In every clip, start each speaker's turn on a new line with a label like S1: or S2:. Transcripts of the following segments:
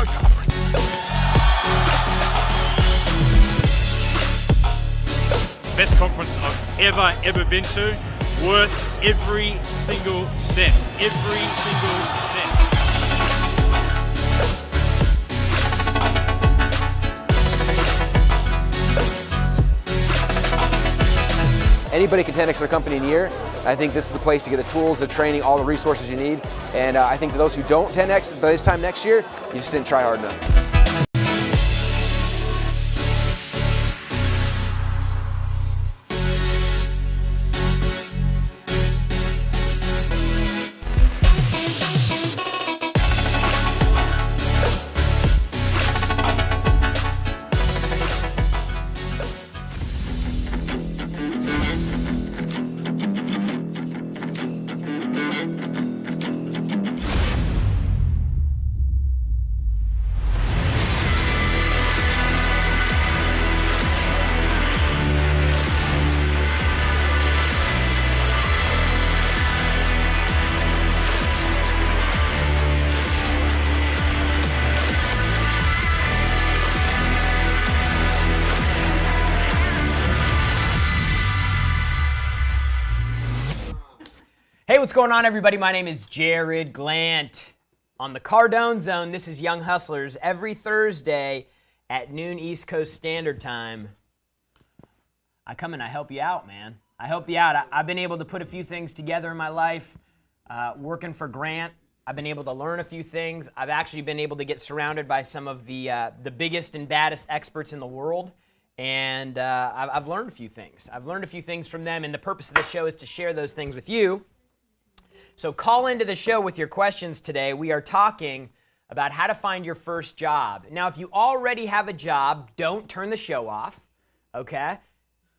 S1: conference. Best conference I've ever been to. Worth every single cent. Every single cent.
S2: Anybody can 10x their company in a year. I think this is the place to get the tools, the training, all the resources you need. And I think to those who don't 10x by this time next year, you just didn't try hard enough.
S3: Hey, what's going on, everybody? My name is Jared Glant. On the Cardone Zone, this is Young Hustlers every Thursday at noon East Coast Standard Time. I come and I help you out, man. I help you out. I've been able to put a few things together in my life. Working for Grant, I've been able to learn a few things. I've actually been able to get surrounded by some of the biggest and baddest experts in the world. And I've learned a few things. I've learned a few things from them, and the purpose of the show is to share those things with you. So call into the show with your questions today. We are talking about how to find your first job. Now, if you already have a job, don't turn the show off, okay?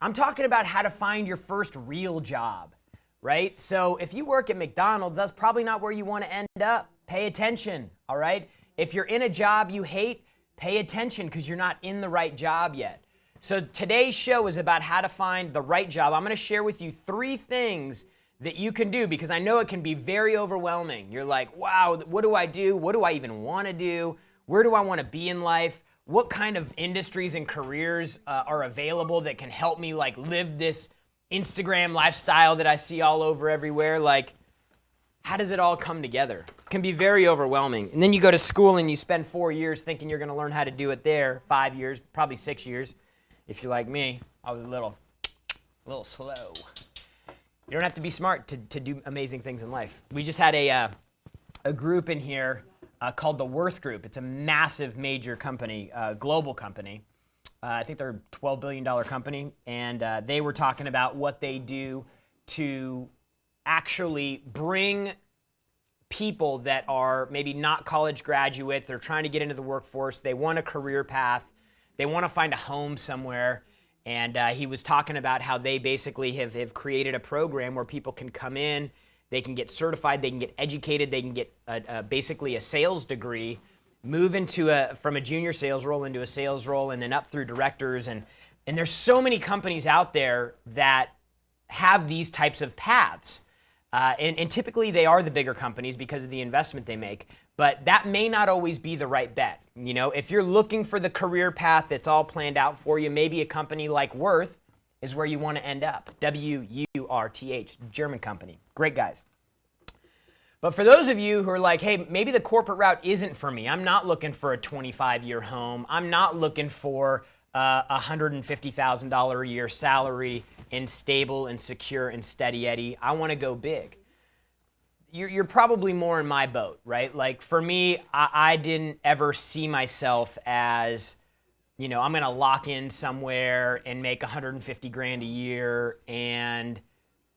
S3: I'm talking about how to find your first real job, right? So if you work at McDonald's, that's probably not where you want to end up. Pay attention, all right? If you're in a job you hate, pay attention because you're not in the right job yet. So today's show is about how to find the right job. I'm going to share with you 3 things that you can do, because I know it can be very overwhelming. You're like, wow, what do I do? What do I even want to do? Where do I want to be in life? What kind of industries and careers are available that can help me like live this Instagram lifestyle that I see all over everywhere? Like, how does it all come together? It can be very overwhelming. And then you go to school and you spend 4 years thinking you're going to learn how to do it there, 5 years, probably 6 years. If you're like me, I was a little slow. You don't have to be smart to do amazing things in life. We just had a group in here called the Worth Group. It's a massive, major company, global company. I think they're a $12 billion company. And they were talking about what they do to actually bring people that are maybe not college graduates. They're trying to get into the workforce. They want a career path. They want to find a home somewhere. And he was talking about how they basically have created a program where people can come in, they can get certified, they can get educated, they can get basically a sales degree, move into from a junior sales role into a sales role, and then up through directors. And there's so many companies out there that have these types of paths. And typically they are the bigger companies because of the investment they make. But that may not always be the right bet. You know, if you're looking for the career path that's all planned out for you, maybe a company like Worth is where you want to end up. W-U-R-T-H, German company. Great guys. But for those of you who are like, hey, maybe the corporate route isn't for me. I'm not looking for a 25-year home. I'm not looking for a $150,000 a year salary and stable and secure and steady Eddie. I want to go big. You're probably more in my boat, right? Like for me, I didn't ever see myself as, you know, I'm going to lock in somewhere and make 150 grand a year and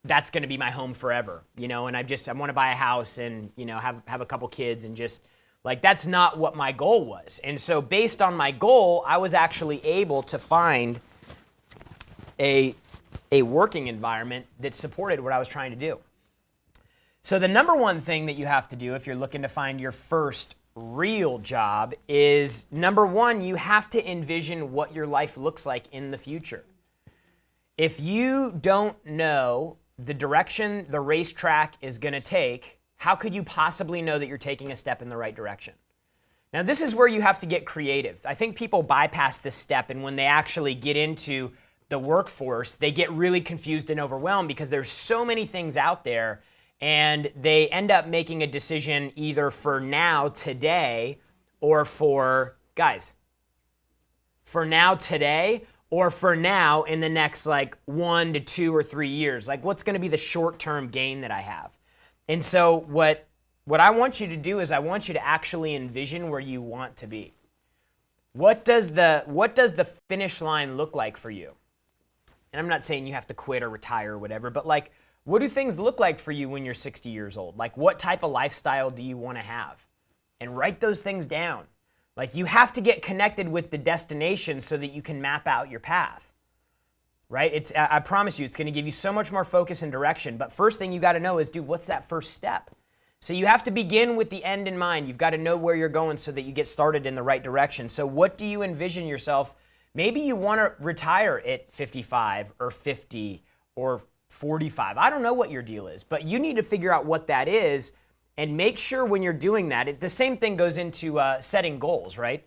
S3: that's going to be my home forever, you know, and I want to buy a house and, you know, have a couple kids and just like, that's not what my goal was. And so based on my goal, I was actually able to find a working environment that supported what I was trying to do. So the number one thing that you have to do if you're looking to find your first real job is, number one, you have to envision what your life looks like in the future. If you don't know the direction the racetrack is going to take, how could you possibly know that you're taking a step in the right direction? Now, this is where you have to get creative. I think people bypass this step, and when they actually get into the workforce, they get really confused and overwhelmed because there's so many things out there, and they end up making a decision either for now, today, or for, guys, for now, today, or for now in the next like 1 to 2 or 3 years. Like, what's going to be the short-term gain that I have? And so what I want you to do is I want you to actually envision where you want to be. What does the finish line look like for you? And I'm not saying you have to quit or retire or whatever, but like, what do things look like for you when you're 60 years old? Like, what type of lifestyle do you want to have? And write those things down. Like, you have to get connected with the destination so that you can map out your path, right? I promise you, it's going to give you so much more focus and direction. But first thing you got to know is, dude, what's that first step? So you have to begin with the end in mind. You've got to know where you're going so that you get started in the right direction. So what do you envision yourself? Maybe you want to retire at 55 or 50 or 45. I don't know what your deal is, but you need to figure out what that is and make sure when you're doing that, the same thing goes into setting goals, right?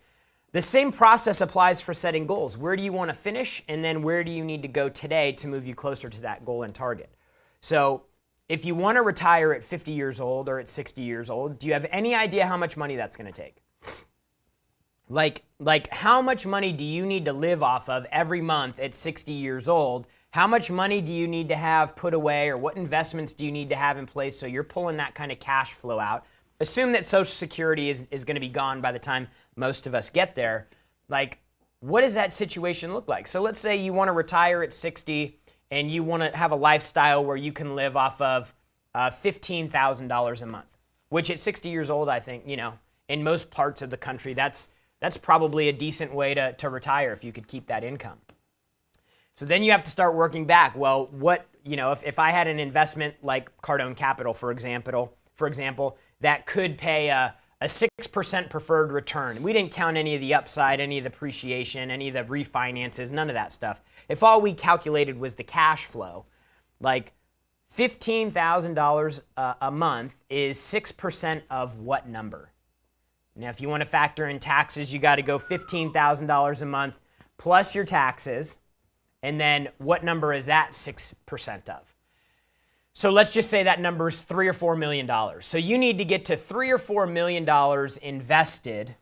S3: The same process applies for setting goals. Where do you want to finish? And then where do you need to go today to move you closer to that goal and target? So if you want to retire at 50 years old or at 60 years old, do you have any idea how much money that's going to take? Like how much money do you need to live off of every month at 60 years old? How much money do you need to have put away, or what investments do you need to have in place so you're pulling that kind of cash flow out? Assume that Social Security is going to be gone by the time most of us get there. Like, what does that situation look like? So let's say you want to retire at 60 and you want to have a lifestyle where you can live off of $15,000 a month, which at 60 years old, I think, in most parts of the country, that's probably a decent way to retire if you could keep that income. So then you have to start working back. Well, if I had an investment like Cardone Capital, for example, that could pay a 6% preferred return. We didn't count any of the upside, any of the appreciation, any of the refinances, none of that stuff. If all we calculated was the cash flow, like $15,000 a month is 6% of what number? Now, if you want to factor in taxes, you got to go $15,000 a month plus your taxes. And then what number is that 6% of? So let's just say that number is $3 or $4 million. So you need to get to $3 or $4 million invested.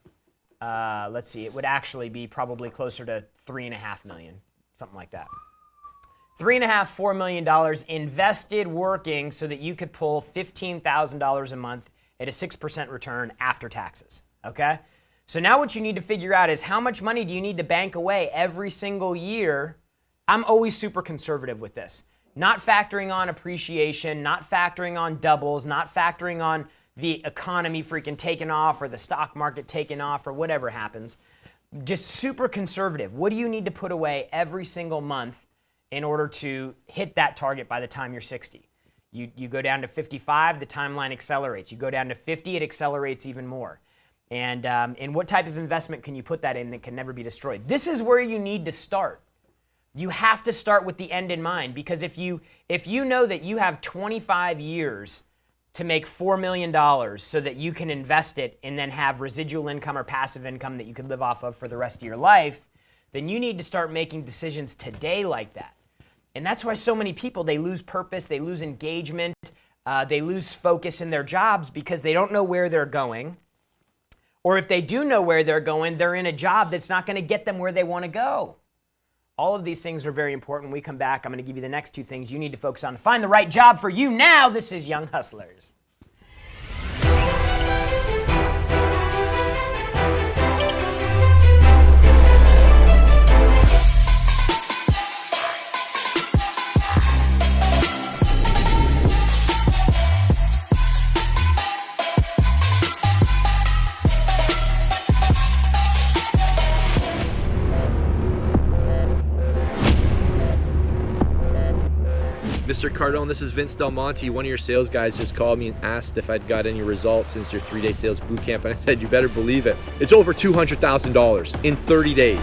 S3: Let's see, it would actually be probably closer to $3.5 million, something like that. $3.5, $4 million invested working so that you could pull $15,000 a month at a 6% return after taxes, okay? So now what you need to figure out is how much money do you need to bank away every single year. I'm always super conservative with this. Not factoring on appreciation, not factoring on doubles, not factoring on the economy freaking taking off or the stock market taking off or whatever happens. Just super conservative. What do you need to put away every single month in order to hit that target by the time you're 60? You go down to 55, the timeline accelerates. You go down to 50, it accelerates even more. And what type of investment can you put that in that can never be destroyed? This is where you need to start. You have to start with the end in mind, because if you know that you have 25 years to make $4 million so that you can invest it and then have residual income or passive income that you can live off of for the rest of your life, then you need to start making decisions today like that. And that's why so many people, they lose purpose, they lose engagement, they lose focus in their jobs because they don't know where they're going. Or if they do know where they're going, they're in a job that's not going to get them where they want to go. All of these things are very important. When we come back, I'm going to give you the next two things you need to focus on to find the right job for you now. This is Young Hustlers.
S4: Mr. Cardone, this is Vince Del Monte. One of your sales guys just called me and asked if I'd got any results since your 3-day sales boot camp, and I said, you better believe it. It's over $200,000 in 30 days.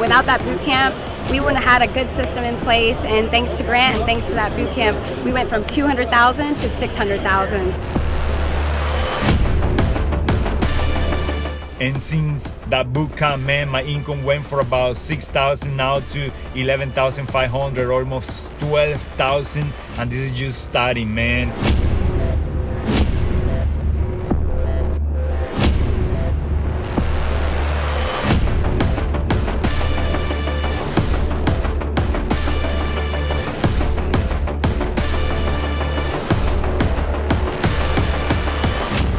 S5: Without that boot camp, we wouldn't have had a good system in place, and thanks to Grant and thanks to that boot camp, we went from $200,000 to $600,000.
S6: And since that boot camp, man, my income went from about 6,000 now to 11,500, almost 12,000. And this is just starting, man.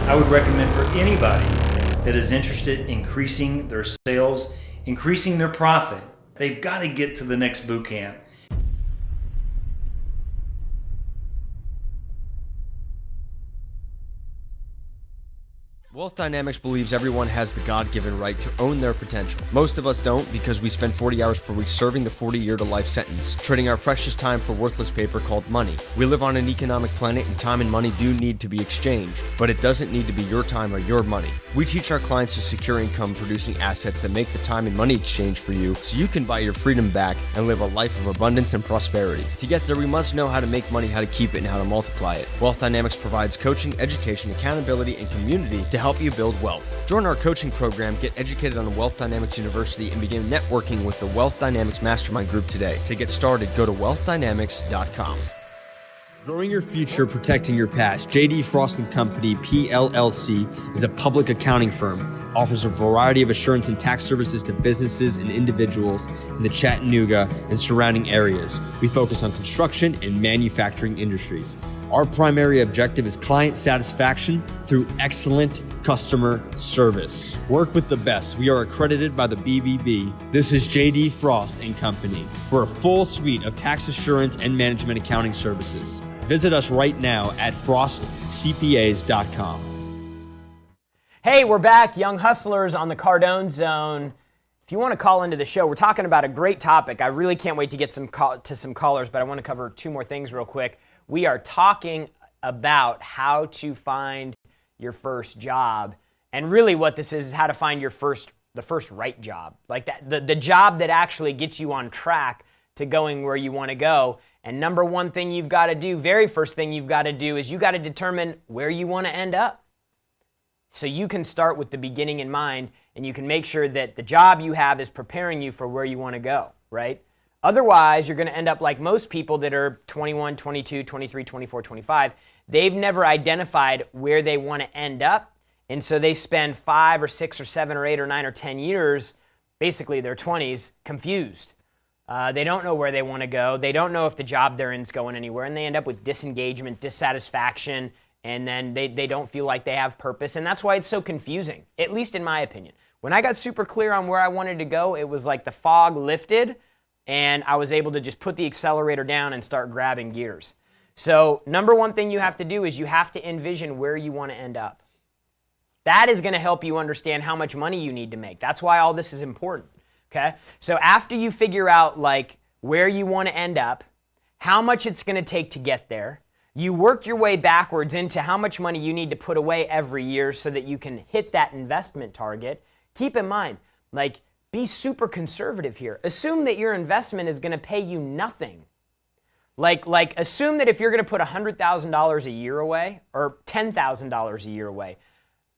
S7: I would recommend for anybody that is interested in increasing their sales, increasing their profit, they've got to get to the next boot camp.
S8: Wealth Dynamics believes everyone has the God-given right to own their potential. Most of us don't because we spend 40 hours per week serving the 40-year-to-life sentence, trading our precious time for worthless paper called money. We live on an economic planet and time and money do need to be exchanged, but it doesn't need to be your time or your money. We teach our clients to secure income-producing assets that make the time and money exchange for you so you can buy your freedom back and live a life of abundance and prosperity. To get there, we must know how to make money, how to keep it, and how to multiply it. Wealth Dynamics provides coaching, education, accountability, and community to help you build wealth. Join our coaching program, get educated on the Wealth Dynamics University, and begin networking with the Wealth Dynamics Mastermind Group today. To get started, go to wealthdynamics.com. Growing your future, protecting your past. J.D. Frost & Company, PLLC, is a public accounting firm. Offers a variety of assurance and tax services to businesses and individuals in the Chattanooga and surrounding areas. We focus on construction and manufacturing industries. Our primary objective is client satisfaction through excellent customer service. Work with the best. We are accredited by the BBB. This is J.D. Frost & Company for a full suite of tax assurance and management accounting services. Visit us right now at frostcpas.com.
S3: Hey, we're back, Young Hustlers on the Cardone Zone. If you want to call into the show, we're talking about a great topic. I really can't wait to get some callers, but I want to cover two more things real quick. We are talking about how to find your first job, and really what this is how to find the first right job, like that the job that actually gets you on track to going where you want to go. And number one thing you've got to do, very first thing you've got to do, is you got to determine where you want to end up. So you can start with the beginning in mind, and you can make sure that the job you have is preparing you for where you want to go, right? Otherwise, you're going to end up like most people that are 21, 22, 23, 24, 25. They've never identified where they want to end up, and so they spend 5 or 6 or 7 or 8 or 9 or 10 years, basically their 20s, confused. They don't know where they want to go. They don't know if the job they're in is going anywhere, and they end up with disengagement, dissatisfaction, and then they don't feel like they have purpose, and that's why it's so confusing, at least in my opinion. When I got super clear on where I wanted to go, it was like the fog lifted, and I was able to just put the accelerator down and start grabbing gears. So number one thing you have to do is you have to envision where you want to end up. That is going to help you understand how much money you need to make. That's why all this is important, okay? So after you figure out like where you want to end up, how much it's going to take to get there, you work your way backwards into how much money you need to put away every year so that you can hit that investment target. Keep in mind, like, be super conservative here. Assume that your investment is going to pay you nothing. Like assume that if you're going to put $100,000 a year away, or $10,000 a year away,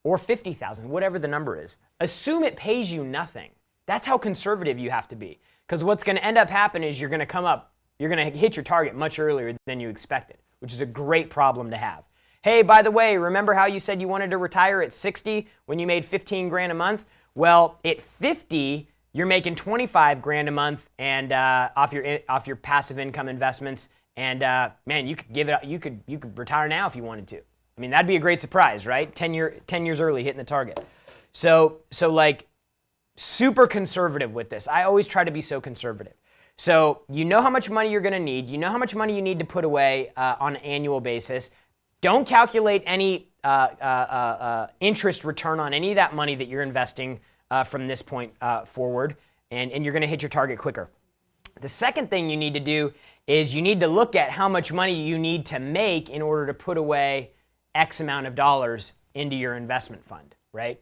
S3: or $50,000, whatever the number is, assume it pays you nothing. That's how conservative you have to be. Because what's going to end up happening is you're going to hit your target much earlier than you expected, which is a great problem to have. Hey, by the way, remember how you said you wanted to retire at 60 when you made 15 grand a month? Well, at 50, you're making 25 grand a month and off your passive income investments, and man, you could give it up. You could retire now if you wanted to. I mean, that'd be a great surprise, right? 10 years early, hitting the target. So like, super conservative with this. I always try to be so conservative. So you know how much money you're going to need. You know how much money you need to put away on an annual basis. Don't calculate any interest return on any of that money that you're investing from this point forward, and you're going to hit your target quicker. The second thing you need to do is you need to look at how much money you need to make in order to put away X amount of dollars into your investment fund, right?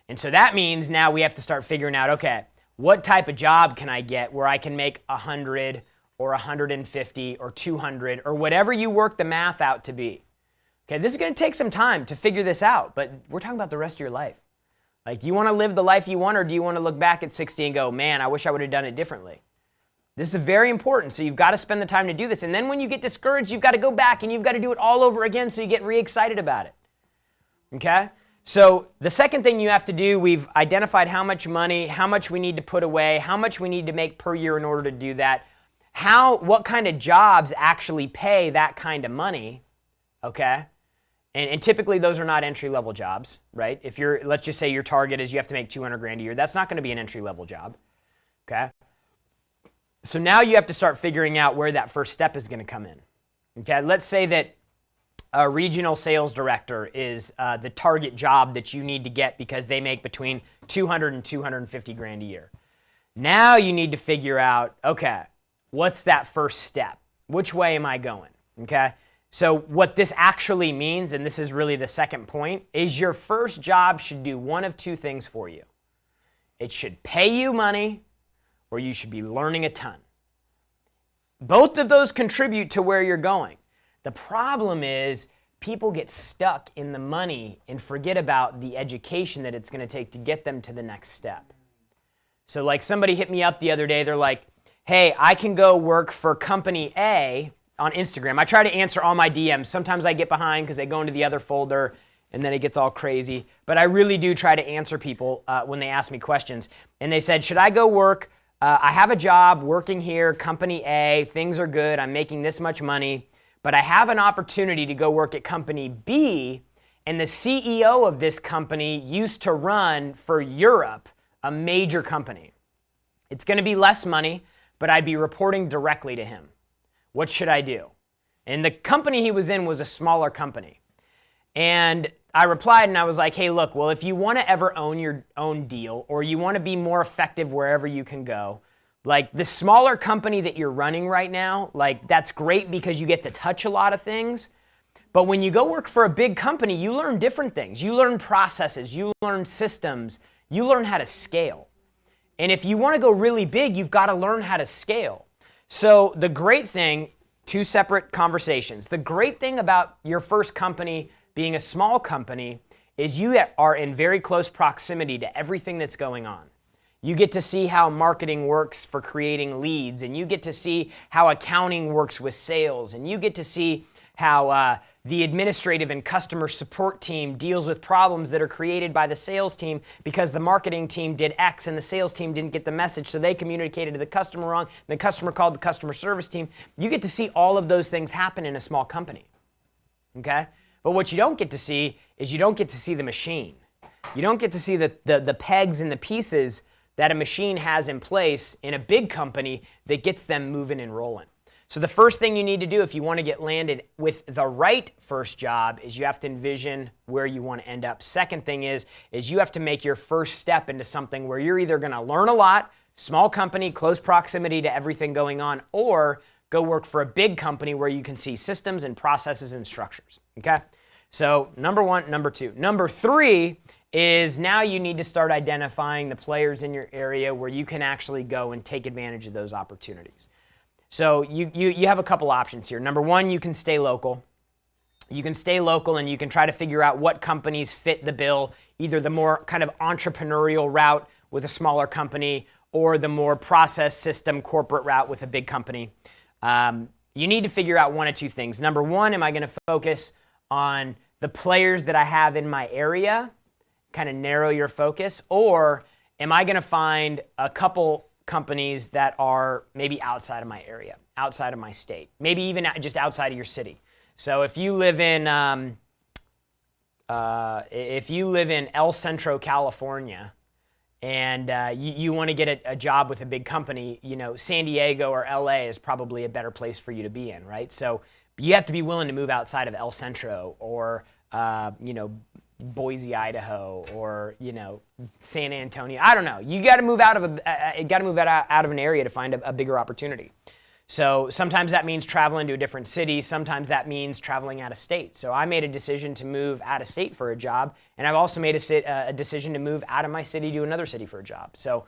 S3: And so that means now we have to start figuring out, okay, what type of job can I get where I can make 100 or 150 or 200 or whatever you work the math out to be. Okay, this is going to take some time to figure this out, but we're talking about the rest of your life. Like, you want to live the life you want, or do you want to look back at 60 and go, man, I wish I would have done it differently? This is very important, so you've got to spend the time to do this. And then when you get discouraged, you've got to go back and you've got to do it all over again so you get re-excited about it. Okay? So the second thing you have to do, we've identified how much money, how much we need to put away, how much we need to make per year in order to do that, what kind of jobs actually pay that kind of money, okay? And typically those are not entry-level jobs, right? If let's just say your target is you have to make 200 grand a year, that's not going to be an entry-level job, okay? So now you have to start figuring out where that first step is going to come in, okay? Let's say that a regional sales director is the target job that you need to get because they make between 200 and 250 grand a year. Now you need to figure out, okay, what's that first step? Which way am I going, okay? So what this actually means, and this is really the second point, is your first job should do one of two things for you. It should pay you money, or you should be learning a ton. Both of those contribute to where you're going. The problem is people get stuck in the money and forget about the education that it's going to take to get them to the next step. So like somebody hit me up the other day, they're like, hey, I can go work for company A on Instagram. I try to answer all my DMs. Sometimes I get behind because they go into the other folder and then it gets all crazy. But I really do try to answer people when they ask me questions. And they said, should I go work? I have a job working here, company A, things are good, I'm making this much money, but I have an opportunity to go work at company B, and the CEO of this company used to run for Europe, a major company. It's going to be less money, but I'd be reporting directly to him. What should I do? And the company he was in was a smaller company. And I replied and I was like, hey, look, well, if you want to ever own your own deal or you want to be more effective wherever you can go, like the smaller company that you're running right now, like that's great because you get to touch a lot of things. But when you go work for a big company, you learn different things. You learn processes, you learn systems, you learn how to scale. And if you want to go really big, you've got to learn how to scale. So the great thing, two separate conversations. The great thing about your first company being a small company is you are in very close proximity to everything that's going on. You get to see how marketing works for creating leads, and you get to see how accounting works with sales, and you get to see how the administrative and customer support team deals with problems that are created by the sales team because the marketing team did X and the sales team didn't get the message, so they communicated to the customer wrong, and the customer called the customer service team. You get to see all of those things happen in a small company, okay? But what you don't get to see is you don't get to see the machine. You don't get to see the pegs and the pieces that a machine has in place in a big company that gets them moving and rolling. So the first thing you need to do if you want to get landed with the right first job is you have to envision where you want to end up. Second thing is you have to make your first step into something where you're either going to learn a lot, small company, close proximity to everything going on, or go work for a big company where you can see systems and processes and structures, okay? So number one, number two. Number three is now you need to start identifying the players in your area where you can actually go and take advantage of those opportunities. So you have a couple options here. Number one, you can stay local. You can stay local and you can try to figure out what companies fit the bill, either the more kind of entrepreneurial route with a smaller company or the more process system corporate route with a big company. You need to figure out one of two things. Number one, am I going to focus on the players that I have in my area, kind of narrow your focus, or am I going to find a couple companies that are maybe outside of my area, outside of my state, maybe even just outside of your city? So if you live in El Centro, California, and you want to get a job with a big company, you know, San Diego or LA is probably a better place for you to be in, right? So you have to be willing to move outside of El Centro or Boise, Idaho, or San Antonio. I don't know. You got to move out of out of an area to find a bigger opportunity. So sometimes that means traveling to a different city. Sometimes that means traveling out of state. So I made a decision to move out of state for a job, and I've also made a decision to move out of my city to another city for a job. So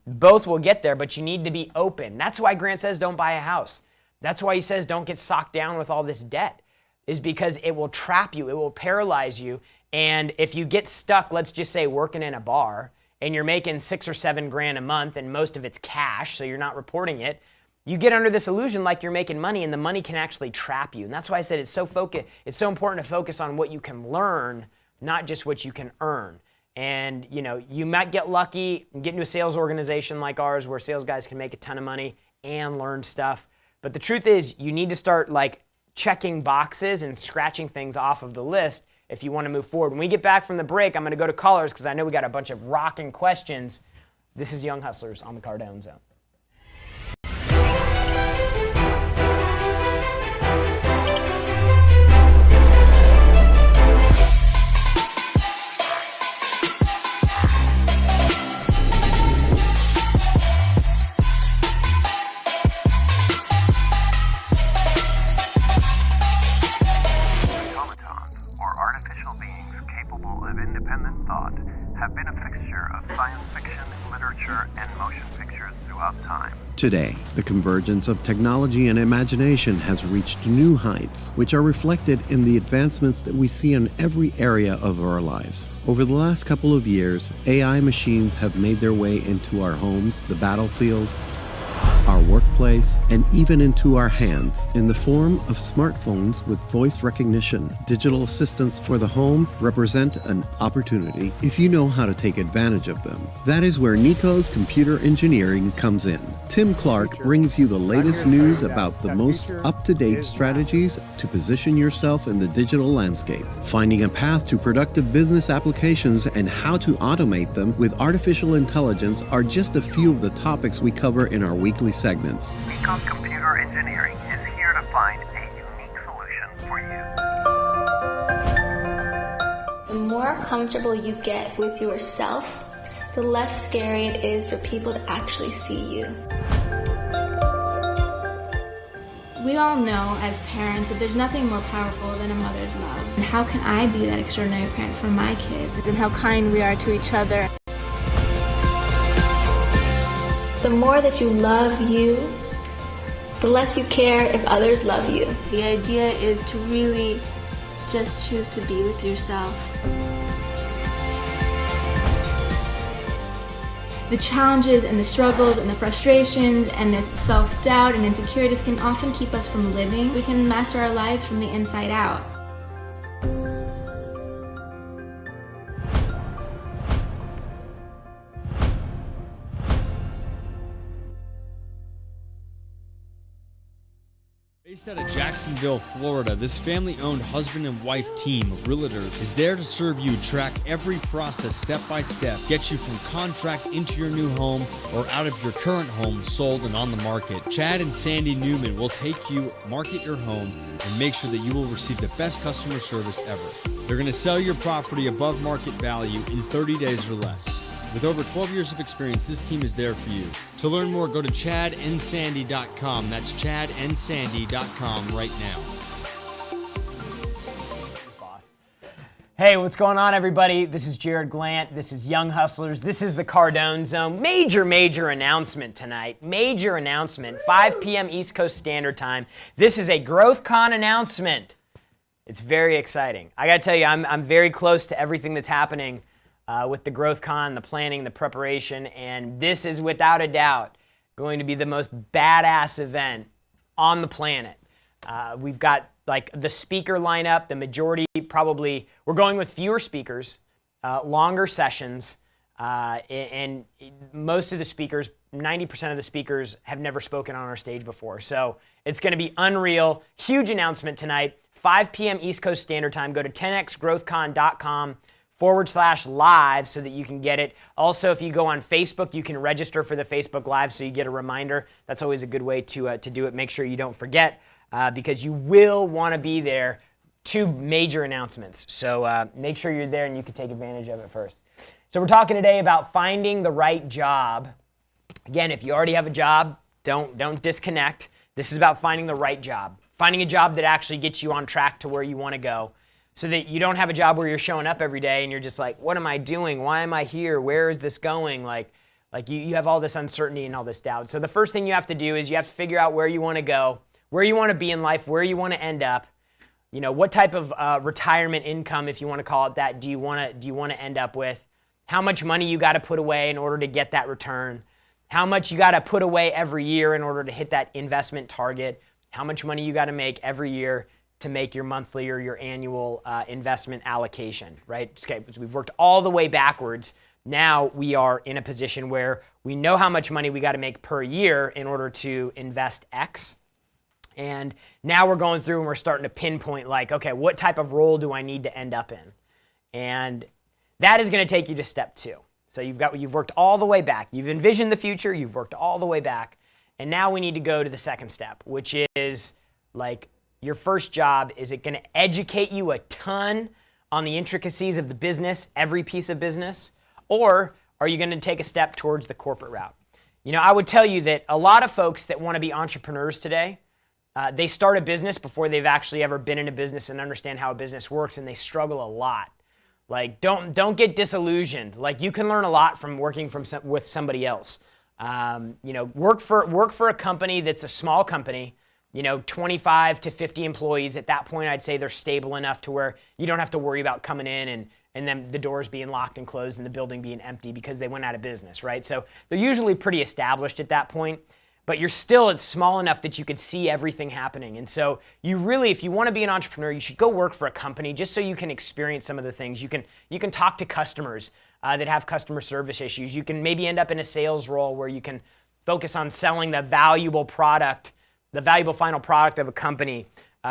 S3: both will get there, but you need to be open. That's why Grant says don't buy a house. That's why he says don't get socked down with all this debt, is because it will trap you, it will paralyze you, And if you get stuck, let's just say working in a bar, and you're making $6 or $7 grand a month, and most of it's cash, so you're not reporting it, you get under this illusion like you're making money, and the money can actually trap you. And that's why I said it's so important to focus on what you can learn, not just what you can earn. And you might get lucky and get into a sales organization like ours where sales guys can make a ton of money and learn stuff. But the truth is, you need to start checking boxes and scratching things off of the list if you want to move forward. When we get back from the break, I'm going to go to callers because I know we got a bunch of rocking questions. This is Young Hustlers on the Cardone Zone.
S9: Today, the convergence of technology and imagination has reached new heights, which are reflected in the advancements that we see in every area of our lives. Over the last couple of years, AI machines have made their way into our homes, the battlefield, our workplace, and even into our hands in the form of smartphones with voice recognition. Digital assistants for the home represent an opportunity if you know how to take advantage of them. That is where Nico's Computer Engineering comes in. Tim Clark brings you the latest news about the most up-to-date strategies to position yourself in the digital landscape, finding a path to productive business applications and how to automate them with artificial intelligence are just a few of the topics we cover in our weekly segments.
S10: Nico's Computer Engineering is here to find a unique solution for you.
S11: The more comfortable you get with yourself, the less scary it is for people to actually see you.
S12: We all know as parents that there's nothing more powerful than a mother's love. And how can I be that extraordinary parent for my kids?
S13: And how kind we are to each other.
S11: The more that you love you, the less you care if others love you.
S12: The idea is to really just choose to be with yourself. The challenges and the struggles and the frustrations and the self-doubt and insecurities can often keep us from living. We can master our lives from the inside out.
S8: Based out of Jacksonville, Florida, this family-owned husband and wife team of realtors is there to serve you, track every process step by step, get you from contract into your new home or out of your current home sold and on the market. Chad and Sandy Newman will take you, market your home, and make sure that you will receive the best customer service ever. They're going to sell your property above market value in 30 days or less. With over 12 years of experience, this team is there for you. To learn more, go to chadandsandy.com. That's chadandsandy.com right now.
S3: Hey, what's going on, everybody? This is Jared Glant. This is Young Hustlers. This is the Cardone Zone. Major announcement tonight. Major announcement. 5 p.m. East Coast Standard Time. This is a GrowthCon announcement. It's very exciting. I got to tell you, I'm very close to everything that's happening with the GrowthCon, the planning, the preparation, and this is without a doubt going to be the most badass event on the planet. We've got the speaker lineup, the majority probably, we're going with fewer speakers, longer sessions, and most of the speakers, 90% of the speakers have never spoken on our stage before. So it's going to be unreal. Huge announcement tonight, 5 p.m. East Coast Standard Time. Go to 10xgrowthcon.com/live so that you can get it. Also, if you go on Facebook, you can register for the Facebook Live so you get a reminder. That's always a good way to do it. Make sure you don't forget because you will want to be there. 2 major announcements. So make sure you're there and you can take advantage of it first. So we're talking today about finding the right job. Again, if you already have a job, don't disconnect. This is about finding the right job. Finding a job that actually gets you on track to where you want to go. So that you don't have a job where you're showing up every day and you're just like, what am I doing? Why am I here? Where is this going? Like you have all this uncertainty and all this doubt. So the first thing you have to do is you have to figure out where you want to go, where you want to be in life, where you want to end up. what type of retirement income, if you want to call it that, do you want to end up with? How much money you got to put away in order to get that return? How much you got to put away every year in order to hit that investment target? How much money you got to make every year to make your monthly or your annual investment allocation, right? Okay, so we've worked all the way backwards. Now we are in a position where we know how much money we got to make per year in order to invest X. And now we're going through and we're starting to pinpoint like, okay, what type of role do I need to end up in? And that is going to take you to step 2. So you've worked all the way back. You've envisioned the future, you've worked all the way back. And now we need to go to the second step, which is like your first job. Is it going to educate you a ton on the intricacies of the business, every piece of business? Or are you going to take a step towards the corporate route? I would tell you that a lot of folks that want to be entrepreneurs today, they start a business before they've actually ever been in a business and understand how a business works, and they struggle a lot. Like, don't get disillusioned. Like, you can learn a lot from working with somebody else. Work for a company that's a small company, 25 to 50 employees. At that point, I'd say they're stable enough to where you don't have to worry about coming in and then the doors being locked and closed and the building being empty because they went out of business, right? So they're usually pretty established at that point. But it's small enough that you could see everything happening. And so if you want to be an entrepreneur, you should go work for a company just so you can experience some of the things. You can talk to customers that have customer service issues. You can maybe end up in a sales role where you can focus on selling the valuable final product of a company.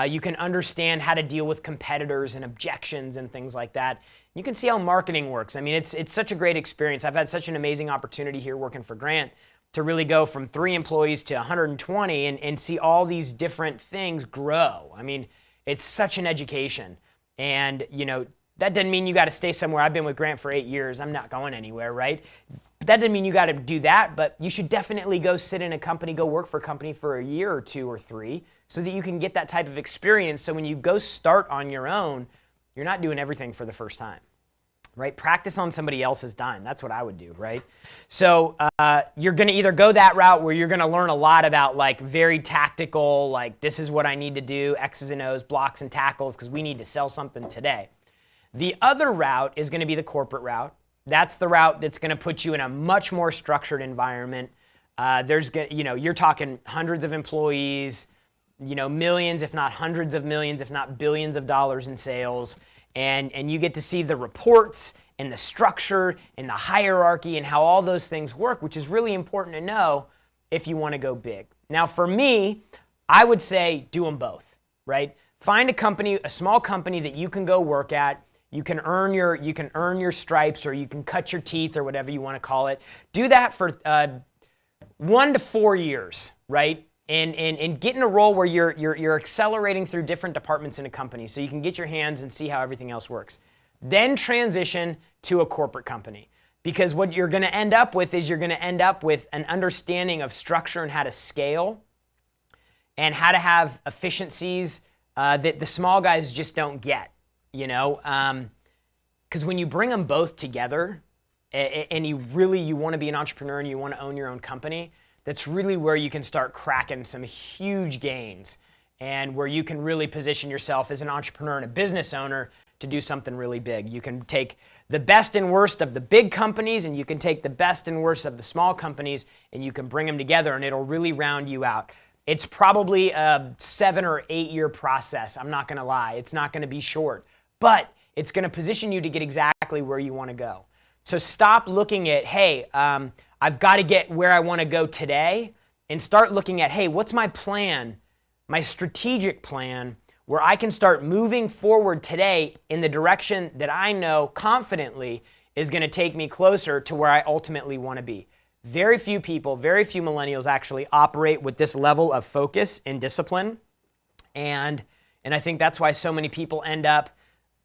S3: You can understand how to deal with competitors and objections and things like that. You can see how marketing works. I mean, it's such a great experience. I've had such an amazing opportunity here working for Grant to really go from 3 employees to 120 and see all these different things grow. I mean, it's such an education. And, that doesn't mean you got to stay somewhere. I've been with Grant for 8 years. I'm not going anywhere, right? That doesn't mean you got to do that, but you should definitely go sit in a company, go work for a company for a year or 2 or 3 so that you can get that type of experience. So when you go start on your own, you're not doing everything for the first time. Right? Practice on somebody else's dime. That's what I would do, right? So you're going to either go that route where you're going to learn a lot about like very tactical, like this is what I need to do, X's and O's, blocks and tackles, because we need to sell something today. The other route is going to be the corporate route. That's the route that's going to put you in a much more structured environment. You're talking hundreds of employees, millions, if not hundreds of millions, if not billions of dollars in sales. And you get to see the reports and the structure and the hierarchy and how all those things work, which is really important to know if you want to go big. Now, for me, I would say do them both, right? Find a small company that you can go work at. You can earn your stripes, or you can cut your teeth, or whatever you want to call it. Do that for 1 to 4 years, right? And get in a role where you're accelerating through different departments in a company so you can get your hands and see how everything else works. Then transition to a corporate company, because what you're going to end up with is you're going to end up with an understanding of structure and how to scale and how to have efficiencies that the small guys just don't get, because when you bring them both together and you want to be an entrepreneur and you want to own your own company, that's really where you can start cracking some huge gains and where you can really position yourself as an entrepreneur and a business owner to do something really big. You can take the best and worst of the big companies and you can take the best and worst of the small companies and you can bring them together and it'll really round you out. It's probably a 7 or 8 year process. I'm not going to lie. It's not going to be short, but it's going to position you to get exactly where you want to go. So stop looking at, hey, I've got to get where I want to go today, and start looking at, hey, what's my plan, my strategic plan, where I can start moving forward today in the direction that I know confidently is going to take me closer to where I ultimately want to be. Very few people, very few millennials actually operate with this level of focus and discipline. And I think that's why so many people end up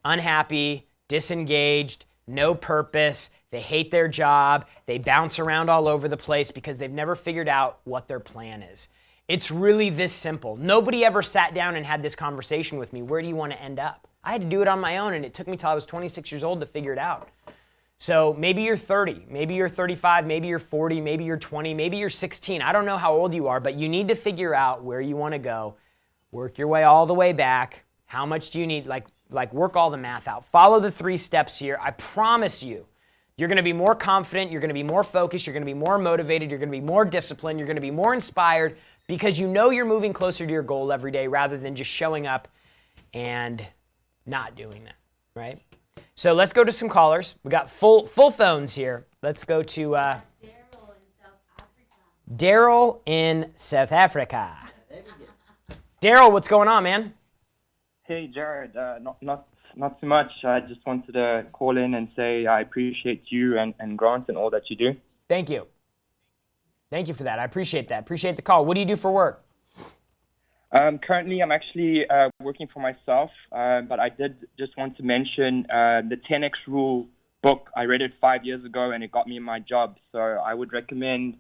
S3: unhappy, disengaged, no purpose. They hate their job. They bounce around all over the place because they've never figured out what their plan is. It's really this simple. Nobody ever sat down and had this conversation with me. Where do you want to end up? I had to do it on my own, and it took me till I was 26 years old to figure it out. So maybe you're 30, maybe you're 35, maybe you're 40, maybe you're 20, maybe you're 16. I don't know how old you are, but you need to figure out where you want to go. Work your way all the way back. How much do you need? Like work all the math out. Follow the 3 steps here. I promise you, you're going to be more confident. You're going to be more focused. You're going to be more motivated. You're going to be more disciplined. You're going to be more inspired because you know you're moving closer to your goal every day rather than just showing up and not doing that, right? So let's go to some callers. We got full phones here. Let's go to Daryl in South Africa. Daryl, what's going on, man?
S14: Hey, Jared. Not too much. I just wanted to call in and say I appreciate you and Grant and all that you do.
S3: Thank you. Thank you for that. I appreciate that. Appreciate the call. What do you do for work?
S14: Currently, I'm actually working for myself, but I did just want to mention the 10X Rule book. I read it 5 years ago, and it got me my job. So I would recommend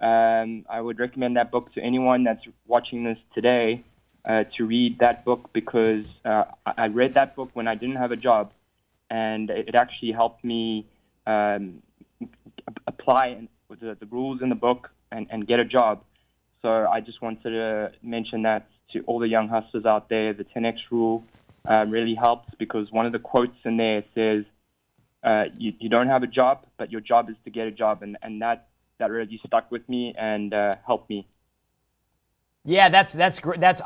S14: that book to anyone that's watching this today to read that book because I read that book when I didn't have a job, and it actually helped me apply the rules in the book and get a job. So I just wanted to mention that to all the young hustlers out there. The 10X Rule really helps because one of the quotes in there says, you don't have a job, but your job is to get a job. And that really stuck with me and helped me.
S3: Yeah, that's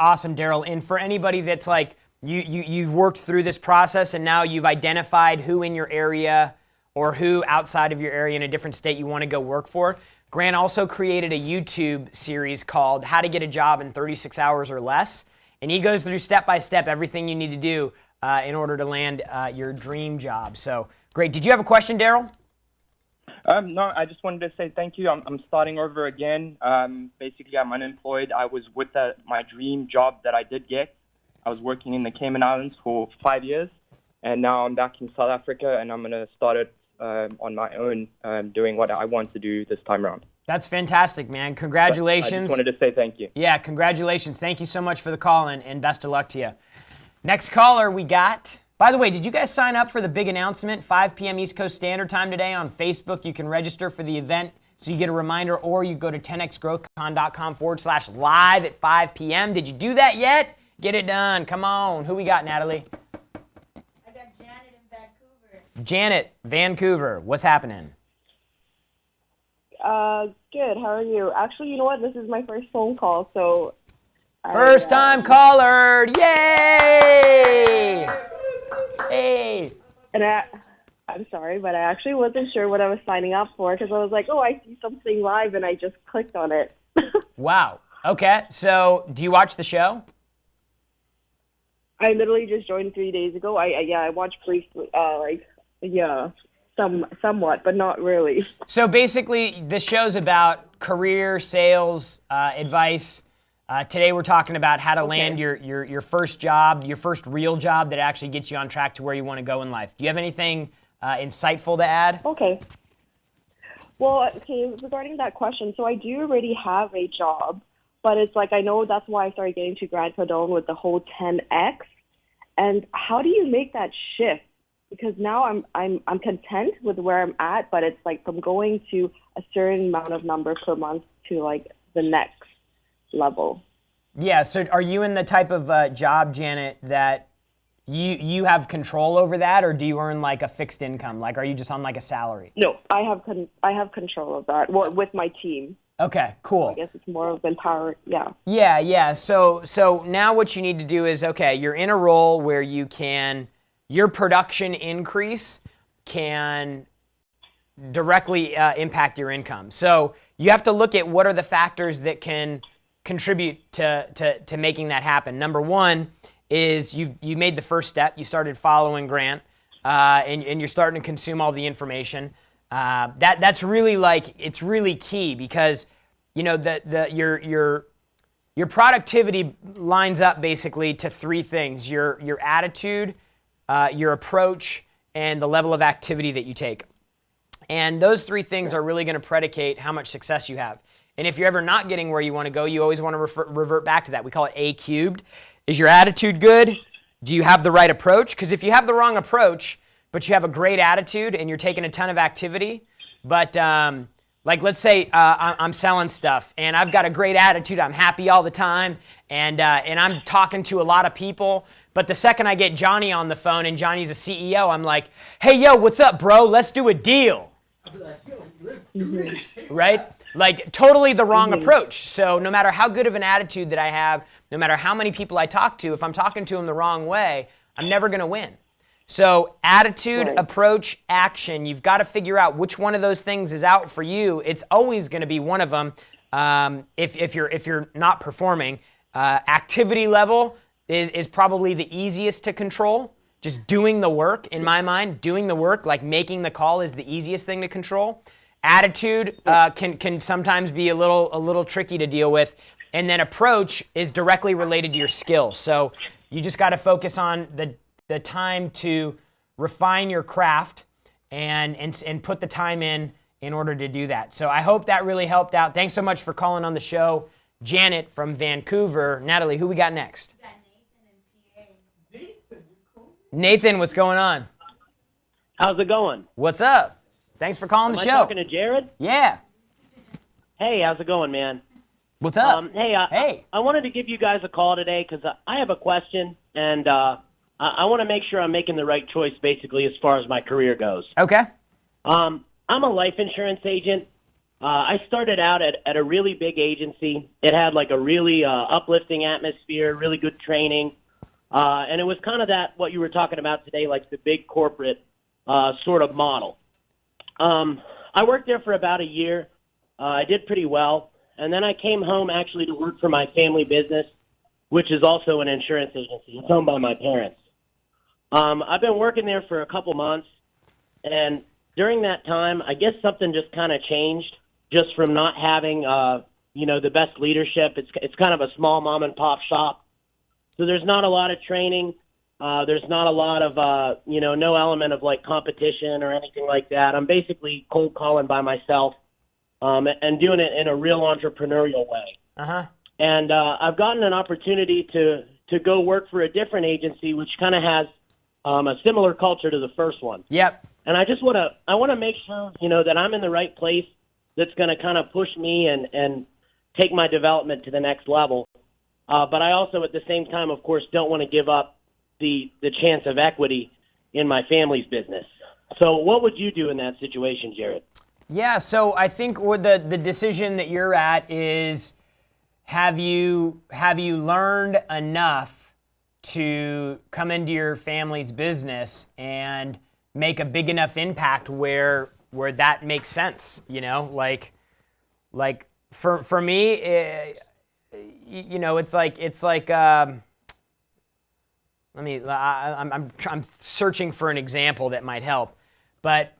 S3: awesome, Daryl. And for anybody that's like, you've worked through this process and now you've identified who in your area or who outside of your area in a different state you want to go work for, Grant also created a YouTube series called How to Get a Job in 36 Hours or Less. And he goes through step-by-step everything you need to do in order to land your dream job. So, great. Did you have a question, Daryl?
S14: No, I just wanted to say thank you. I'm starting over again. Basically, I'm unemployed. I was with my dream job that I did get. I was working in the Cayman Islands for 5 years, and now I'm back in South Africa, and I'm going to start it on my own, doing what I want to do this time around.
S3: That's fantastic, man. Congratulations.
S14: I just wanted to say thank you.
S3: Yeah, congratulations. Thank you so much for the call, and best of luck to you. Next caller we got. By the way, did you guys sign up for the big announcement, 5 p.m. East Coast Standard Time today on Facebook? You can register for the event so you get a reminder, or you go to 10xgrowthcon.com/live at 5 p.m. Did you do that yet? Get it done. Come on. Who we got, Natalie?
S15: I got Janet in Vancouver.
S3: Janet, Vancouver. What's happening?
S16: Good. How are you? Actually, you know what? This is my first phone call, so...
S3: First time caller. Yay! Hey.
S16: And I'm sorry, but I actually wasn't sure what I was signing up for because I was like, oh, I see something live, and I just clicked on it.
S3: Wow. Okay. So, do you watch the show?
S16: I literally just joined 3 days ago. I watched briefly, somewhat, but not really.
S3: So basically, the show's about career, sales, advice. Today we're talking about how to land your first job, your first real job that actually gets you on track to where you want to go in life. Do you have anything insightful to add?
S16: Okay. Well, regarding that question, so I do already have a job, but it's like I know that's why I started getting to Grant Cardone with the whole 10X. And how do you make that shift? Because now I'm content with where I'm at, but it's like from going to a certain amount of number per month to like the next level.
S3: Yeah, so are you in the type of job, Janet, that you have control over that, or do you earn like a fixed income? Like, are you just on like a salary?
S16: No, I have control of that with my team.
S3: Okay, cool.
S16: I guess it's more of empowered, yeah.
S3: Yeah. So now what you need to do is, okay, you're in a role where your production increase can directly impact your income. So you have to look at what are the factors that can contribute to making that happen. Number one is you made the first step. You started following Grant, and you're starting to consume all the information. That's really it's really key because your productivity lines up basically to three things: your attitude, your approach, and the level of activity that you take. And those three things are really going to predicate how much success you have. And if you're ever not getting where you want to go, you always want to revert back to that. We call it A cubed. Is your attitude good? Do you have the right approach? Because if you have the wrong approach, but you have a great attitude and you're taking a ton of activity, but Like, let's say I'm selling stuff and I've got a great attitude. I'm happy all the time, and I'm talking to a lot of people. But the second I get Johnny on the phone and Johnny's a CEO, I'm like, hey, yo, what's up, bro? Let's do a deal. Right? Like, totally the wrong approach. So no matter how good of an attitude that I have, no matter how many people I talk to, if I'm talking to them the wrong way, I'm never going to win. So attitude, approach, action, you've got to figure out which one of those things is out for you. It's always going to be one of them if you're not performing. Activity level is probably the easiest to control. Just doing the work, in my mind, doing the work, like making the call is the easiest thing to control. Attitude can sometimes be a little tricky to deal with. And then approach is directly related to your skill. So you just got to focus on the time to refine your craft and put the time in order to do that. So I hope that really helped out. Thanks so much for calling on the show. Janet from Vancouver. Natalie, who we got next? Nathan, what's going on?
S17: How's it going?
S3: What's up? Thanks for calling the show.
S17: Am I talking to Jared?
S3: Yeah.
S17: Hey, how's it going, man?
S3: What's up?
S17: Hey, I wanted to give you guys a call today because I have a question, and I want to make sure I'm making the right choice, basically, as far as my career goes.
S3: Okay.
S17: I'm a life insurance agent. I started out at a really big agency. It had like a really uplifting atmosphere, really good training, and it was kind of what you were talking about today, like the big corporate sort of model. I worked there for about a year. I did pretty well, and then I came home actually to work for my family business, which is also an insurance agency. It's owned by my parents. I've been working there for a couple months, and during that time, I guess something just kind of changed, just from not having, the best leadership. It's kind of a small mom and pop shop, so there's not a lot of training. There's not a lot of, no element of like competition or anything like that. I'm basically cold calling by myself, and doing it in a real entrepreneurial way.
S3: Uh-huh.
S17: And I've gotten an opportunity to go work for a different agency, which kind of has a similar culture to the first one.
S3: Yep.
S17: And I just want to make sure, that I'm in the right place that's going to kind of push me and take my development to the next level. But I also, at the same time, of course, don't want to give up the chance of equity in my family's business. So what would you do in that situation, Jared?
S3: Yeah, so I think the decision that you're at is, have you learned enough to come into your family's business and make a big enough impact where that makes sense, like for me, it's like I'm searching for an example that might help, but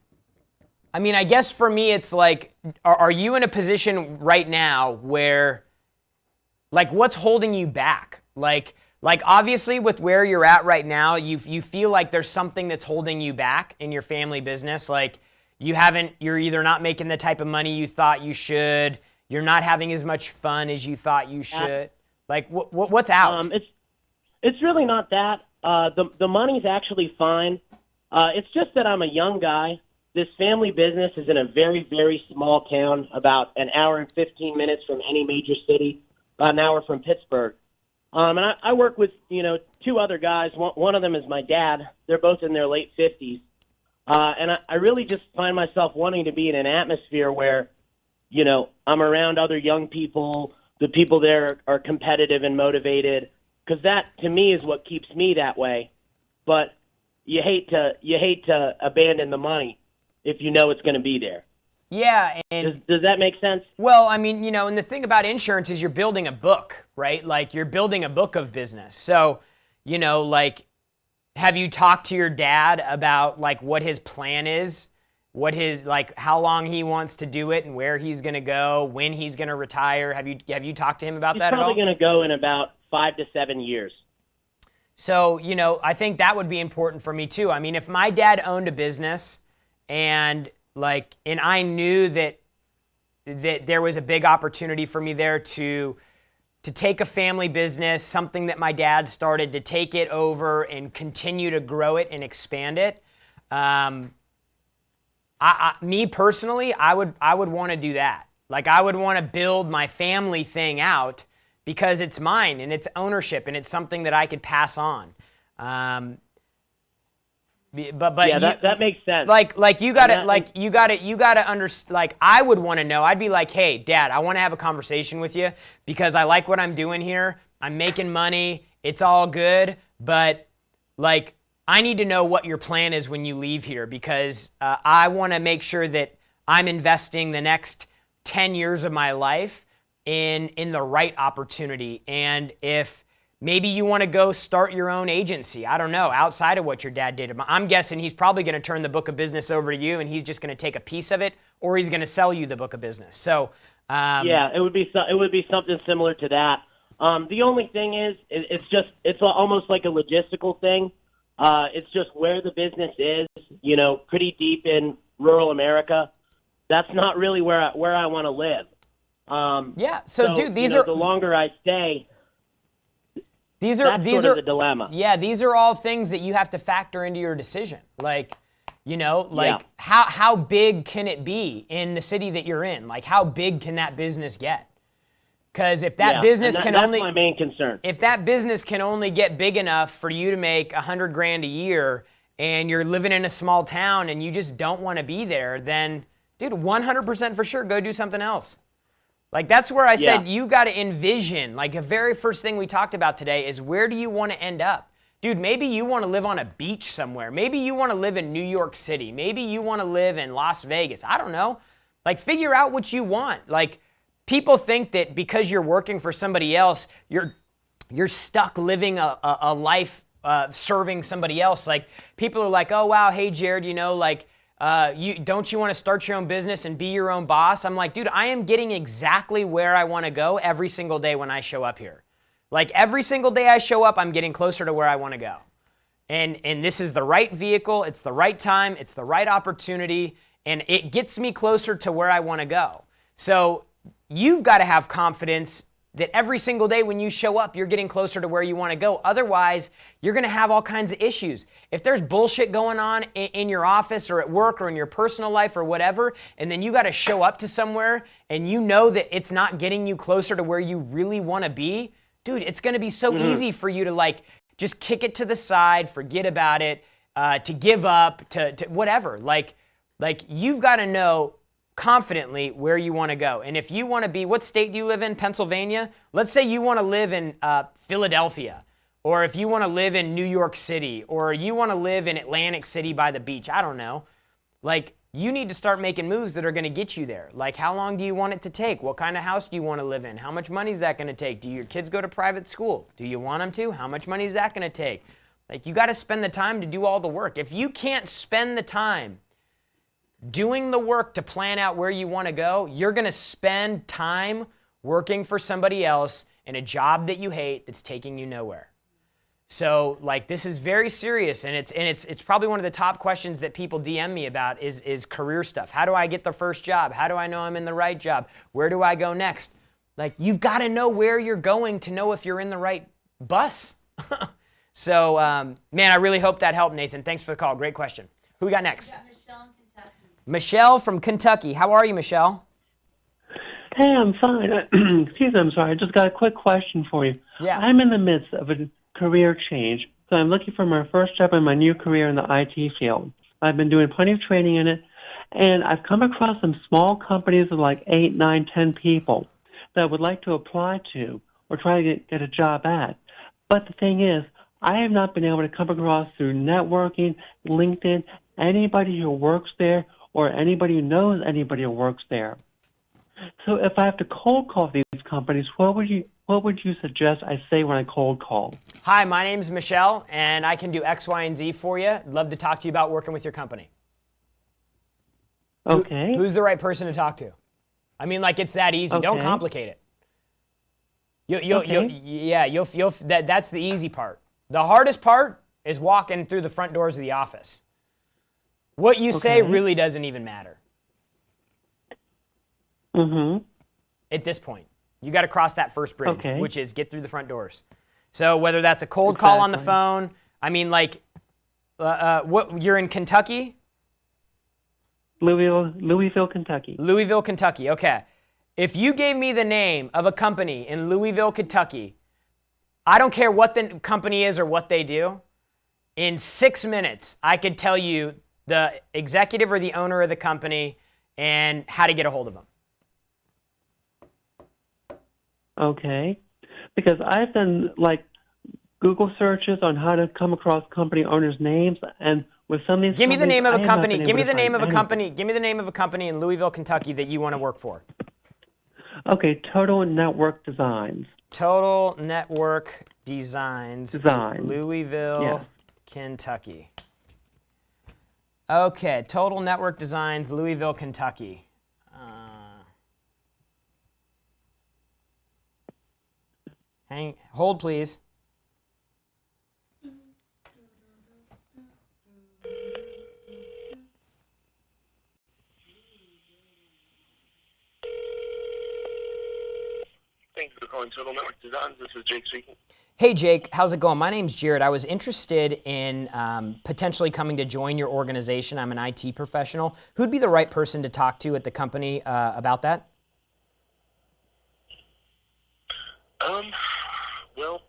S3: I mean, I guess for me, it's like, are you in a position right now where, like, what's holding you back? Like obviously with where you're at right now, you feel like there's something that's holding you back in your family business. Like you're either not making the type of money you thought you should, you're not having as much fun as you thought you should. Like what's out?
S17: It's really not that. The money's actually fine. It's just that I'm a young guy. This family business is in a very, very small town, about an hour and 15 minutes from any major city, about an hour from Pittsburgh. And I work with, two other guys. One of them is my dad. They're both in their late 50s. And I really just find myself wanting to be in an atmosphere where, I'm around other young people. The people there are competitive and motivated, because that, to me, is what keeps me that way. But you hate to abandon the money if you know it's going to be there.
S3: Yeah, and
S17: does that make sense?
S3: Well, I mean, and the thing about insurance is you're building a book, right? Like you're building a book of business. So, have you talked to your dad about like what his plan is, how long he wants to do it and where he's going to go, when he's going to retire? Have you talked to him about that at all?
S17: He's probably going to go in about 5 to 7 years.
S3: So, I think that would be important for me too. I mean, if my dad owned a business and I knew that there was a big opportunity for me there to take a family business, something that my dad started, to take it over and continue to grow it and expand it. I Me personally, I would want to do that. Like, I would want to build my family thing out because it's mine and it's ownership and it's something that I could pass on. But
S17: yeah, that makes sense.
S3: Like you got to understand. Like, I would want to know. I'd be like, hey, Dad, I want to have a conversation with you because I like what I'm doing here. I'm making money. It's all good, but like, I need to know what your plan is when you leave here because I want to make sure that I'm investing the next 10 years of my life in the right opportunity. And if maybe you want to go start your own agency, I don't know, outside of what your dad did. I'm guessing he's probably going to turn the book of business over to you and he's just going to take a piece of it, or he's going to sell you the book of business. So
S17: yeah, it would be something similar to that. The only thing is, it's almost like a logistical thing. It's just where the business is, pretty deep in rural America. That's not really where I want to live.
S3: Yeah. So dude, these are
S17: the longer I stay.
S3: These are
S17: the dilemma.
S3: Yeah, these are all things that you have to factor into your decision. Like, how big can it be in the city that you're in? Like, how big can that business get? Because if that business
S17: that's my main concern.
S3: If that business can only get big enough for you to make $100,000 a year, and you're living in a small town and you just don't want to be there, then, dude, 100% for sure, go do something else. Like, that's where I said you got to envision. Like, the very first thing we talked about today is, where do you want to end up? Dude, maybe you want to live on a beach somewhere. Maybe you want to live in New York City. Maybe you want to live in Las Vegas. I don't know. Like, figure out what you want. Like, people think that because you're working for somebody else, you're stuck living a life serving somebody else. Like, people are like, oh, wow, hey, Jared, don't you want to start your own business and be your own boss? I'm like, dude, I am getting exactly where I want to go every single day when I show up here. Like, every single day I show up, I'm getting closer to where I want to go. And this is the right vehicle. It's the right time. It's the right opportunity. And it gets me closer to where I want to go. So you've got to have confidence that every single day when you show up, you're getting closer to where you want to go. Otherwise, you're going to have all kinds of issues. If there's bullshit going on in your office or at work or in your personal life or whatever, and then you got to show up to somewhere and you know that it's not getting you closer to where you really want to be, dude, it's going to be so easy for you to just kick it to the side, forget about it, to give up, to whatever. Like you've got to know confidently where you want to go. And if you want to be, what state do you live in? Pennsylvania? Let's say you want to live in Philadelphia, or if you want to live in New York City, or you want to live in Atlantic City by the beach. I don't know. Like, you need to start making moves that are going to get you there. Like, how long do you want it to take? What kind of house do you want to live in? How much money is that going to take? Do your kids go to private school? Do you want them to? How much money is that going to take? Like, you got to spend the time to do all the work. If you can't spend the time doing the work to plan out where you want to go, you're going to spend time working for somebody else in a job that you hate that's taking you nowhere. So, this is very serious, and it's probably one of the top questions that people DM me about is career stuff. How do I get the first job? How do I know I'm in the right job? Where do I go next? You've got to know where you're going to know if you're in the right bus. So, man, I really hope that helped, Nathan. Thanks for the call. Great question. Who we got next? Michelle from Kentucky. How are you, Michelle?
S18: Hey, I'm fine. Excuse me, I'm sorry. I just got a quick question for you.
S3: Yeah.
S18: I'm in the midst of a career change, so I'm looking for my first job in my new career in the IT field. I've been doing plenty of training in it, and I've come across some small companies of 8, 9, 10 people that I would like to apply to or try to get a job at. But the thing is, I have not been able to come across through networking, LinkedIn, anybody who works there or anybody who knows anybody who works there. So if I have to cold call these companies, what would you suggest I say when I cold call?
S3: Hi, my name's Michelle, and I can do X, Y, and Z for you. I'd love to talk to you about working with your company.
S18: Okay.
S3: Who's the right person to talk to? I mean, it's that easy.
S18: Okay.
S3: Don't complicate it. That's the easy part. The hardest part is walking through the front doors of the office. What you say really doesn't even matter. At this point, you got to cross that first bridge, which is get through the front doors. So whether that's a cold call on the phone, I mean, what you're in Kentucky?
S18: Louisville, Kentucky.
S3: Louisville, Kentucky. Okay. If you gave me the name of a company in Louisville, Kentucky, I don't care what the company is or what they do, in 6 minutes, I could tell you the executive or the owner of the company and how to get a hold of them.
S18: Okay. Because I've done like Google searches on how to come across company owners' names, and with some of these
S3: Give me the name of a
S18: companies, I have not
S3: company.
S18: been
S3: Give me
S18: able
S3: the
S18: to
S3: name of
S18: find
S3: a company. Give me the name of a company in Louisville, Kentucky that you want to work for.
S18: Okay, Total Network Designs.
S3: Total Network Designs. Louisville,
S18: Yeah.
S3: Kentucky. Okay, Total Network Designs, Louisville, Kentucky. Hold, please.
S19: Thank you for calling Total Network Designs. This is Jake speaking.
S3: Hey, Jake. How's it going? My name's Jared. I was interested in potentially coming to join your organization. I'm an IT professional. Who'd be the right person to talk to at the company about that?
S19: Well,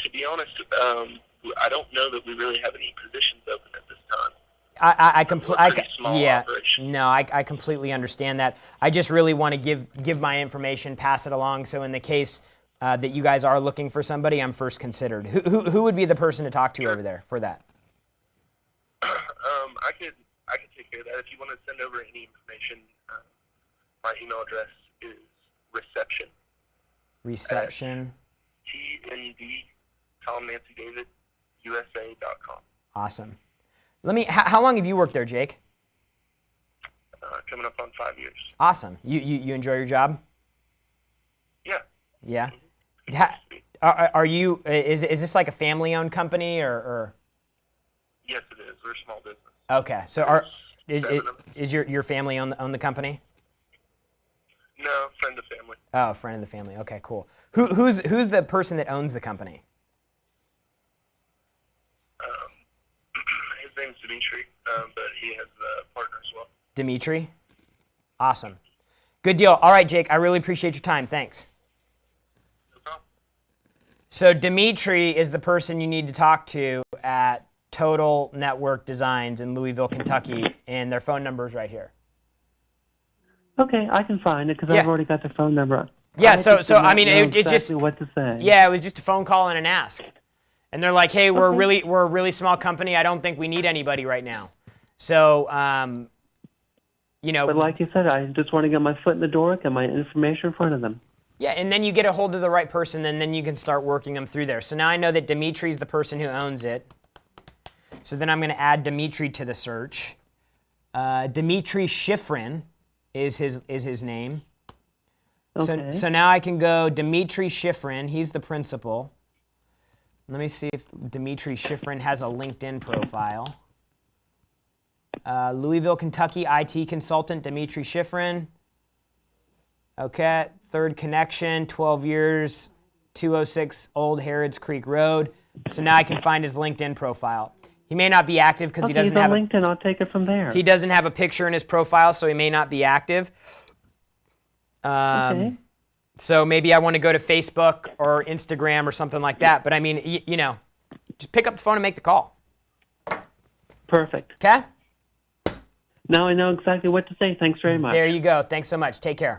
S19: to be honest, I don't know that we really have any positions open at this time.
S3: I completely understand that. I just really want to give my information, pass it along, so in the case that you guys are looking for somebody, I'm first considered. Who would be the person to talk to over there for that?
S19: I could take care of that. If you want to send over any information, my email address is reception. TND, Tom Nancy David, USA.com.
S3: Awesome. How long have you worked there, Jake?
S19: Coming up on 5 years.
S3: Awesome. You enjoy your job?
S19: Yeah.
S3: Yeah. Are you? Is this like a family-owned company or?
S19: Yes, it is. We're a small business.
S3: Okay. So is your family own the company?
S19: No, friend of family.
S3: Oh, friend of the family. Okay, cool. Who's the person that owns the company?
S19: His name's Dimitri, but he has a partner as well.
S3: Dimitri? Awesome. Good deal. All right, Jake, I really appreciate your time. Thanks.
S19: No problem.
S3: So Dimitri is the person you need to talk to at Total Network Designs in Louisville, Kentucky, and their phone number is right here.
S18: Okay, I can find it because I've already got the phone number.
S3: Yeah, so I mean, it just
S18: exactly what to say.
S3: Yeah, it was just a phone call and an ask, and they're like, "Hey, we're a really small company. I don't think we need anybody right now." So, you know.
S18: But like you said, I just want to get my foot in the door, get my information in front of them.
S3: Yeah, and then you get a hold of the right person, and then you can start working them through there. So now I know that Dimitri's the person who owns it. So then I'm going to add Dimitri to the search. Dimitri Shifrin is his name.
S18: Okay.
S3: So now I can go Dimitri Shifrin. He's the principal. Let me see if Dimitri Shifrin has a LinkedIn profile. Louisville, Kentucky, IT consultant, Dimitri Shifrin. Okay, third connection, 12 years, 206 Old Harrods Creek Road. So now I can find his LinkedIn profile. He may not be active because he doesn't have
S18: LinkedIn. I'll take it from there.
S3: He doesn't have a picture in his profile, so he may not be active.
S18: Okay.
S3: So maybe I want to go to Facebook or Instagram or something like that. But I mean, you know, just pick up the phone and make the call.
S18: Perfect.
S3: Okay?
S18: Now I know exactly what to say. Thanks very much.
S3: There you go. Thanks so much. Take care.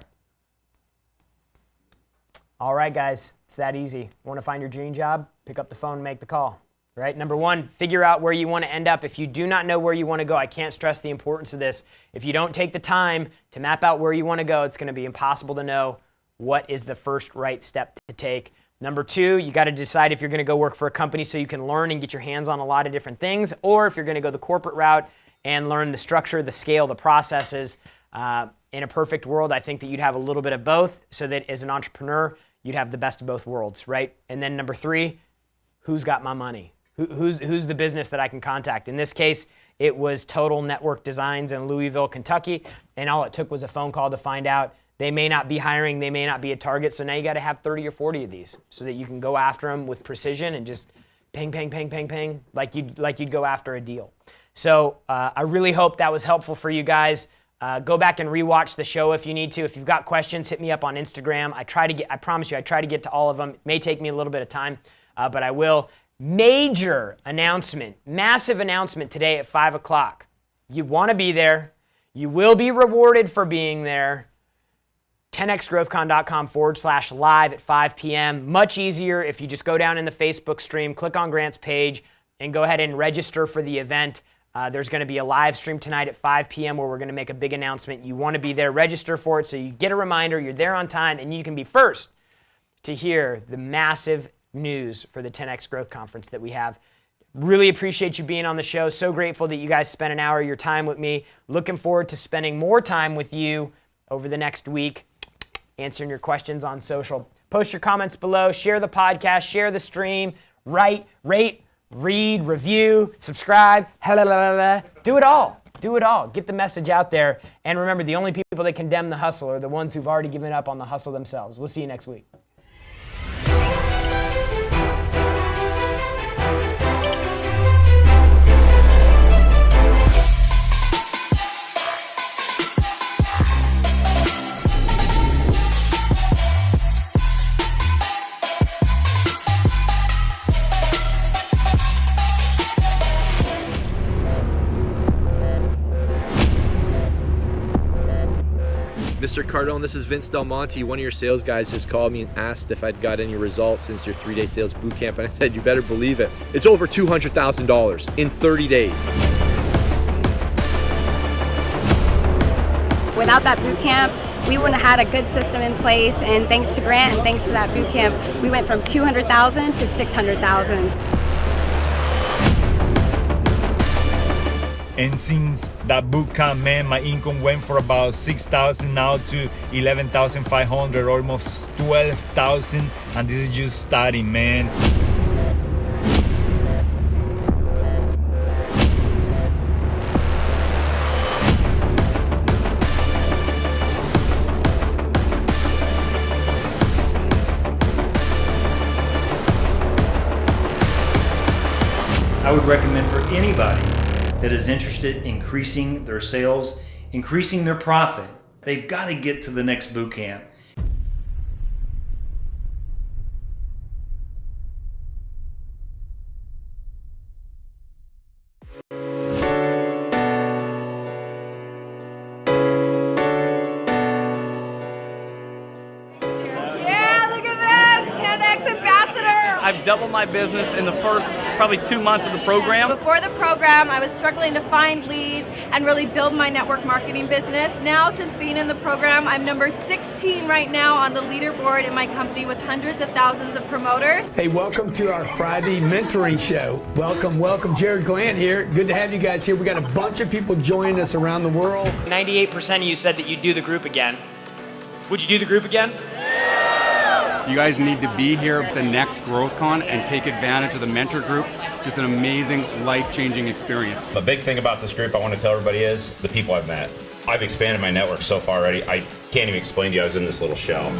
S3: All right, guys. It's that easy. Want to find your dream job? Pick up the phone and make the call. Right? Number one, figure out where you want to end up. If you do not know where you want to go, I can't stress the importance of this. If you don't take the time to map out where you want to go, it's going to be impossible to know what is the first right step to take. Number two, you got to decide if you're going to go work for a company so you can learn and get your hands on a lot of different things, or if you're going to go the corporate route and learn the structure, the scale, the processes. In a perfect world, I think that you'd have a little bit of both so that as an entrepreneur, you'd have the best of both worlds, right? And then number three, who's got my money? Who's the business that I can contact? In this case, it was Total Network Designs in Louisville, Kentucky, and all it took was a phone call to find out they may not be hiring, they may not be a target, so now you got to have 30 or 40 of these so that you can go after them with precision and just ping, ping, ping, ping, ping, like you'd go after a deal. So I really hope that was helpful for you guys. Go back and rewatch the show if you need to. If you've got questions, hit me up on Instagram. I promise you, I try to get to all of them. It may take me a little bit of time, but I will. Major announcement, massive announcement today at 5 o'clock. You want to be there. You will be rewarded for being there. 10xgrowthcon.com/live at 5 p.m. Much easier if you just go down in the Facebook stream, click on Grant's page, and go ahead and register for the event. There's going to be a live stream tonight at 5 p.m. where we're going to make a big announcement. You want to be there, register for it so you get a reminder, you're there on time, and you can be first to hear the massive news for the 10X Growth Conference that we have. Really appreciate you being on the show. So grateful that you guys spent an hour of your time with me. Looking forward to spending more time with you over the next week, answering your questions on social. Post your comments below, share the podcast, share the stream, write, rate, read, review, subscribe, do it all. Do it all. Get the message out there. And remember, the only people that condemn the hustle are the ones who've already given up on the hustle themselves. We'll see you next week.
S4: Mr. Cardone, this is Vince Del Monte. One of your sales guys just called me and asked if I'd got any results since your 3-day sales boot camp, and I said, you better believe it. It's over $200,000 in 30 days.
S5: Without that boot camp, we wouldn't have had a good system in place, and thanks to Grant and thanks to that boot camp, we went from 200,000 to 600,000.
S6: And since that boot camp, man, my income went from about 6,000 now to 11,500, almost 12,000, and this is just starting, man.
S7: I would recommend for anybody that is interested in increasing their sales, increasing their profit, they've got to get to the next boot camp.
S15: Yeah, look at this! 10X Ambassador!
S20: I've doubled my business in the first probably 2 months of the program.
S21: Before the program, I was struggling to find leads and really build my network marketing business. Now, since being in the program, I'm number 16 right now on the leaderboard in my company with hundreds of thousands of promoters.
S22: Hey, welcome to our Friday mentoring show. Welcome, welcome. Jared Glant here. Good to have you guys here. We got a bunch of people joining us around the world.
S3: 98% of you said that you'd do the group again. Would you do the group again?
S23: You guys need to be here at the next GrowthCon and take advantage of the mentor group. Just an amazing, life-changing experience.
S24: The big thing about this group I want to tell everybody is the people I've met. I've expanded my network so far already, I can't even explain to you I was in this little shell.